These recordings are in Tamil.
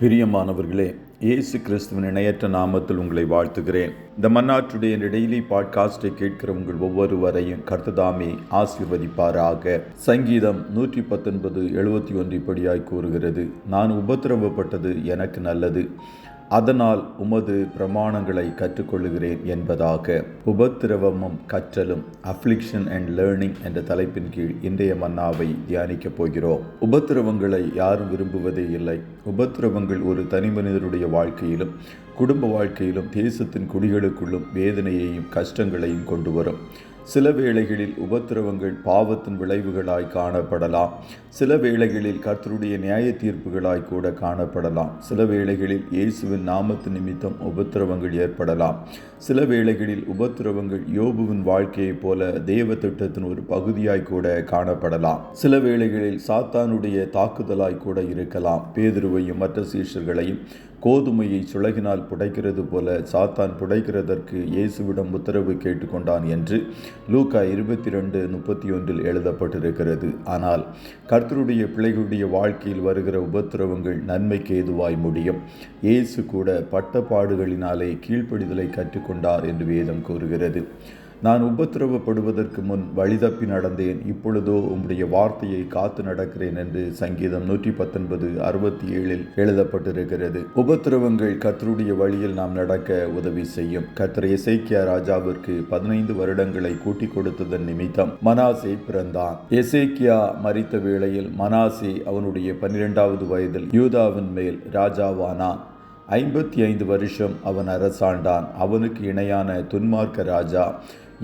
பிரியமானவர்களே, இயேசு கிறிஸ்துவின் இணையற்ற நாமத்தில் உங்களை வாழ்த்துகிறேன். இந்த மன்னாட்டுடைய டெய்லி பாட்காஸ்டை கேட்கிற உங்கள் ஒவ்வொருவரையும் கர்த்ததாமே ஆசீர்வதிப்பாராக. சங்கீதம் 119:71 இப்படியாய் கூறுகிறது, நான் உபத்திரவப்பட்டது எனக்கு நல்லது, அதனால் உமது பிரமாணங்களை கற்றுக்கொள்ளுகிறேன் என்பதாக. உபத்திரவமும் கற்றலும், அஃப்ளிக்ஷன் அண்ட் லேர்னிங் என்ற தலைப்பின் கீழ் இன்றைய மன்னாவை தியானிக்கப் போகிறோம். உபத்திரவங்களை யாரும் விரும்புவதே இல்லை. உபத்திரவங்கள் ஒரு தனி மனிதனுடைய வாழ்க்கையிலும் குடும்ப வாழ்க்கையிலும் தேசத்தின் குடிகளுக்குள்ளும் வேதனையையும் கஷ்டங்களையும் கொண்டு வரும். சில வேளைகளில் உபத்திரவங்கள் பாவத்தின் விளைவுகளாய் காணப்படலாம். சில வேளைகளில் கர்த்தருடைய நியாய தீர்ப்புகளாய் கூட காணப்படலாம். சில வேளைகளில் இயேசுவின் நாமத்தின் நிமித்தம் உபத்திரவங்கள் ஏற்படலாம். சில வேளைகளில் உபத்திரவங்கள் யோபுவின் வாழ்க்கையைப் போல தேவ திட்டத்தின் ஒரு பகுதியாய் கூட காணப்படலாம். சில வேளைகளில் சாத்தானுடைய தாக்குதலாய் கூட இருக்கலாம். பேதுருவையும் மற்ற சீஷர்களையும் கோதுமையை சுளகினால் புடைக்கிறது போல சாத்தான் புடைக்கிறதற்கு இயேசுவிடம் உத்தரவு கேட்டுக்கொண்டான் என்று லூக்கா 22:31 எழுதப்பட்டிருக்கிறது. ஆனால் கர்த்தருடைய பிள்ளைகளுடைய வாழ்க்கையில் வருகிற உபத்திரவங்கள் நன்மைக்கு ஏதுவாய் முடியும். இயேசு கூட பட்ட பாடுகளினாலே கீழ்ப்படிதலை கற்றுக்கொண்டார் என்று வேதம் கூறுகிறது. நான் உபத்திரவப்படுவதற்கு முன் வழிதப்பி நடந்தேன், இப்பொழுதோ உம்முடைய வார்த்தையை காத்து நடக்கிறேன் என்று சங்கீதம் 119:67 எழுதப்பட்டிருக்கிறது. உபத்திரவங்கள் கர்த்தருடைய வழியில் நாம் நடக்க உதவி செய்யும். கர்த்தர் எசேக்கியா ராஜாவிற்கு 15 வருடங்களை கூட்டிக் கொடுத்ததன் நிமித்தம் மனாசே பிறந்தான். எசேக்கியா மரித்த வேளையில் மனாசே அவனுடைய 12வது வயதில் யூதாவின் மேல் ராஜாவானான். 55 வருஷம் அவன் அரசாண்டான். அவனுக்கு இணையான துன்மார்க்க ராஜா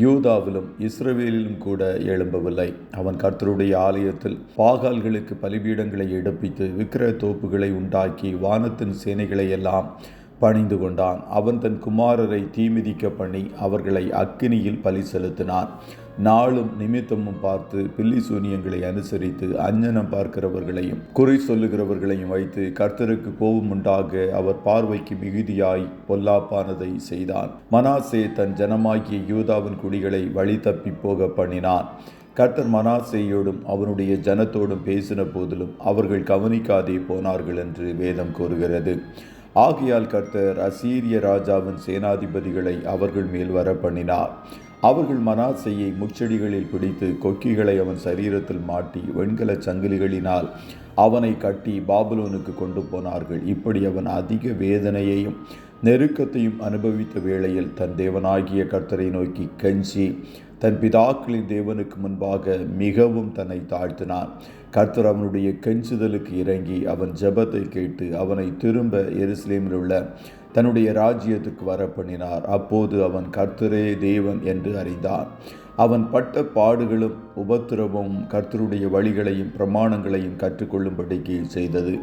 யூதாவிலும் இஸ்ரவேலிலும் கூட எழும்பவில்லை. அவன் கர்த்தருடைய ஆலயத்தில் பாகால்களுக்கு பலிபீடங்களை எடுப்பித்து விக்கிர தோப்புகளை உண்டாக்கி வானத்தின் சேனைகளை எல்லாம் பணிந்து கொண்டான். அவன் தன் குமாரரை தீமிதிக்க பண்ணி அவர்களை அக்கினியில் பலி செலுத்தினான். நாளும் நிமித்தமும் பார்த்து பில்லி சூனியங்களை அனுசரித்து அஞ்ஞனம் பார்க்கிறவர்களையும் குறி சொல்லுகிறவர்களையும் வைத்து கர்த்தருக்கு கோபம் உண்டாக அவர் பார்வைக்கு மிகுதியாய் பொல்லாப்பானதை செய்தான். மனாசே தன் ஜனமாகிய யூதாவின் குடிகளை வழி தப்பி போக பண்ணினான். கர்த்தர் மனாசேயோடும் அவனுடைய ஜனத்தோடும் பேசின போதிலும் அவர்கள் கவனிக்காதே போனார்கள் என்று வேதம் கூறுகிறது. ஆகையால் கர்த்தர் அசீரிய ராஜாவின் சேனாதிபதிகளை அவர்கள் மேல் வர பண்ணினார். அவர்கள் மனாசேயை முச்செடிகளில் பிடித்து கொக்கிகளை அவன் சரீரத்தில் மாட்டி வெண்கல சங்கிலிகளினால் அவனை கட்டி பாபிலோனுக்கு கொண்டு போனார்கள். இப்படி அவன் அதிக வேதனையையும் நெருக்கத்தையும் அனுபவித்த வேளையில் தன் தேவனாகிய கர்த்தரை நோக்கி கெஞ்சி தன் பிதாக்களின் தேவனுக்கு முன்பாக மிகவும் தன்னை தாழ்த்தினான். கர்த்தர் அவனுடைய கெஞ்சுதலுக்கு இறங்கி அவன் ஜெபத்தை கேட்டு அவனை திரும்ப எருசலேமில் உள்ள தன்னுடைய ராஜ்யத்துக்கு வர பண்ணினார். அப்போது அவன் கர்த்தரே தேவன் என்று அறிந்தான். அவன் பட்ட பாடுகளும் உபத்திரவமும் கர்த்தருடைய வழிகளையும் பிரமாணங்களையும் கற்றுக்கொள்ளும்படிக்கு செய்தது.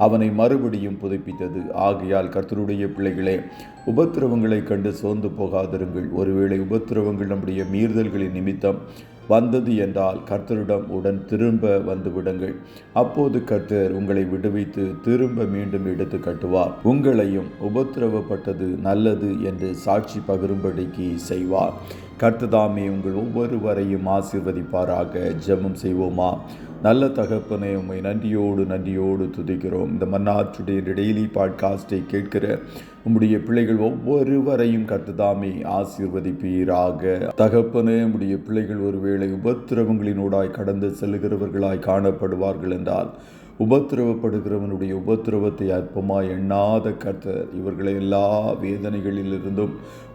அவனை மறுபடியும் புதுப்பித்தது. ஆகையால் கர்த்தருடைய பிள்ளைகளே, உபத்திரவங்களை கண்டு சோர்ந்து போகாதிருங்கள். ஒருவேளை உபத்திரவங்கள் நம்முடைய மீறுதல்களின் நிமித்தம் வந்தது என்றால் கர்த்தரிடம் உடன் திரும்ப வந்து விடுங்கள். அப்போது கர்த்தர் உங்களை விடுவித்து திரும்ப மீண்டும் எடுத்து கட்டுவார். உங்களையும் உபத்திரவப்பட்டது நல்லது என்று சாட்சி பகிரும்படிக்கு செய்வார். கர்த்ததாமே உங்கள் ஒவ்வொருவரையும் ஆசீர்வதிப்பாராக. ஜெபம் செய்வோமா? நல்ல தகப்பனே, உம்மை நன்றியோடு துதிக்கிறோம். இந்த மன்னாற்றுடைய டெய்லி பாட்காஸ்டை கேட்கிற உம்முடைய பிள்ளைகள் ஒவ்வொருவரையும் கர்த்ததாமே ஆசீர்வதிப்பீராக. தகப்பனே, உம்முடைய பிள்ளைகள் ஒருவேளை உபத்திரவங்களினூடாய் கடந்து செல்லுகிறவர்களாய் காணப்படுவார்கள் என்றால் உபத்திரவப்படுகிறவனுடைய உபத்திரவத்தை அற்பமாய் எண்ணாத கர்த்தர் இவர்களை எல்லா வேதனைகளிலிருந்தும்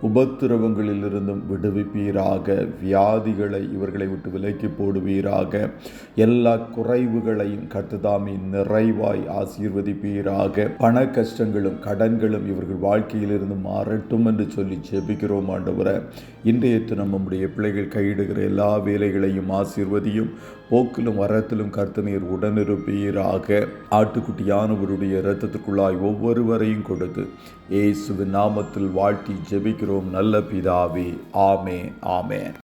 உபத்திரவங்களிலிருந்தும் விடுவிப்பீராக. வியாதிகளை இவர்களை விட்டு விலக்கி போடுவீராக. எல்லா குறைவுகளையும் கர்த்ததாமே நிறைவாய் ஆசீர்வதிப்பீராக. பண கஷ்டங்களும் கடன்களும் இவர்கள் வாழ்க்கையிலிருந்து மாறட்டும் என்று சொல்லி ஜெபிக்கிறோம் ஆண்டவரே. இன்றைய தினம் நம்முடைய பிள்ளைகள் கையிடுகிற எல்லா வேலைகளையும் ஆசீர்வதியும். போக்கிலும் வரத்திலும் கர்த்தநீர் உடனிருப்பீராக. ஆட்டுக்குட்டியானவருடைய இரத்தத்திற்குள்ளாய் ஒவ்வொருவரையும் கொடுத்து இயேசுவின் நாமத்தில் வாழ்த்தி ஜெபிக்கிறோம் நல்ல பிதாவே. ஆமென்.